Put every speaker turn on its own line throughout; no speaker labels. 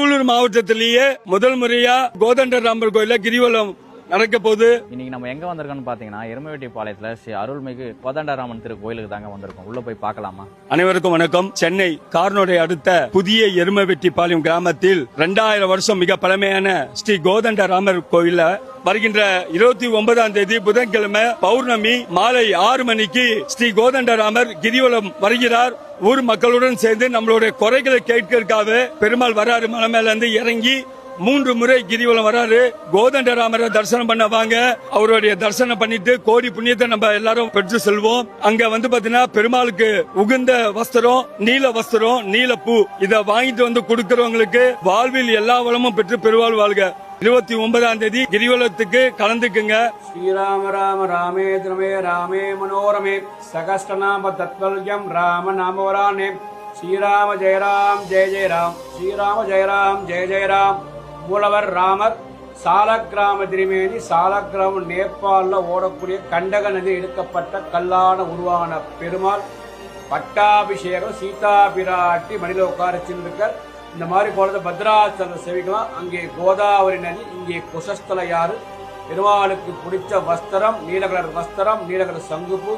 திருவள்ளூர் மாவட்டத்திலேயே முதல் முறையா கோதண்டராமர் கோயில கிரிவலம் நடக்க போகுது.
இன்னைக்கு நம்ம எங்க வந்திருக்கோம்னு பாத்தீங்கன்னா எருமவெட்டிபாளையத்துல ஸ்ரீ அருள்மிகு கோதண்டராமன் திரு கோயிலுக்கு தாங்க வந்திருக்கோம். உள்ள போய் பார்க்கலாமா?
அனைவருக்கும் வணக்கம். சென்னை கார்னோடை அடுத்த புதிய எருமவெட்டிபாளையம் கிராமத்தில் 2000 வருஷம் மிக பழமையான ஸ்ரீ கோதண்டராமர் கோயில வருகின்ற 29ஆம் தேதி புதன்கிழமை பௌர்ணமி மாலை 6 மணிக்கு ஸ்ரீ கோதண்டராமர் கிரிவலம் வருகிறார். ஊர் மக்களுடன் சேர்ந்து நம்மளுடைய குறைகளை கேட்கிறதுக்காக பெருமாள் வராரு. மலை மேல இருந்து இறங்கி 3 முறை கிரிவலம் வராரு. கோதண்டராமரை தரிசனம் பண்ண வாங்க. அவருடைய தரிசனம் பண்ணிட்டு கோடி புண்ணியத்தை நம்ம எல்லாரும் பெற்று செல்வோம். அங்க பாத்தீங்கன்னா பெருமாளுக்கு உகுந்த வஸ்திரம், நீல வஸ்திரம், நீல பூ இத வாங்கிட்டு வந்து கொடுக்கிறவங்களுக்கு வாழ்வில் எல்லா வளமும் பெற்று பெருவாழ் வாழ்க. 29ஆம் தேதி கிரிவலத்துக்கு கலந்துக்குங்க.
ஸ்ரீராம ராம ராமே திரமே ராமே மனோரமே சகஸ்ரநாம தத்வல்யம் ராம நாமவரானே ஸ்ரீராம ஜெயராம் ஜெய ஜெயராம் ஸ்ரீராம ஜெயராம் ஜெய ஜெயராம். மூலவர் ராமர். சாலக்கிராம திருமேனி. சாலக்கிராம நேபாளில் ஓடக்கூடிய கண்டக நதி எடுக்கப்பட்ட கல்லான உருவான பெருமாள். பட்டாபிஷேகம் சீதா பிராட்டி மணில உட்கார சென்றிருக்கார். இந்த மாதிரி போல பத்ராச்சலம் செவிக்கலாம். அங்கே கோதாவரி நதி, இங்கே குசஸ்தல யாரு. பெருமாளுக்கு பிடிச்ச வஸ்திரம் நீலகலர் வஸ்திரம், நீலகலர் சங்குப்பு.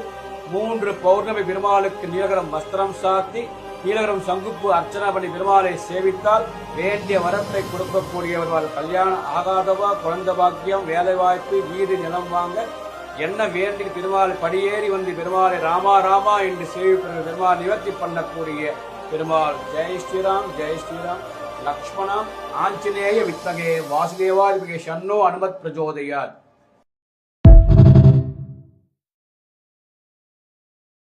3 பௌர்ணமி பெருமாளுக்கு நீலகரம் வஸ்திரம் சாத்தி நீலகரம் சங்குப்பு அர்ச்சனா பண்ணி பெருமாளை சேவித்தால் வேண்டிய வரத்தை கொடுக்கக்கூடியவர்கள். கல்யாணம் ஆகாதவா, குழந்தை பாக்கியம், வேலை வாய்ப்பு, வீடு நிலம் வாங்க என்ன வேண்டி பெருமாள் படியேறி வந்து பெருமாளை ராமா ராமா என்று சேவிப்பது பெருமாள் நிவர்த்தி பண்ணக்கூடிய பெருமாள். ஜெய் ஸ்ரீராம் ஜெய் ஸ்ரீராம். லக்ஷ்மணம் ஆஞ்சநேய வித்தகே வாசுதேவாதிபகே ஷன்னோ அனுமத் பிரஜோதயாத்.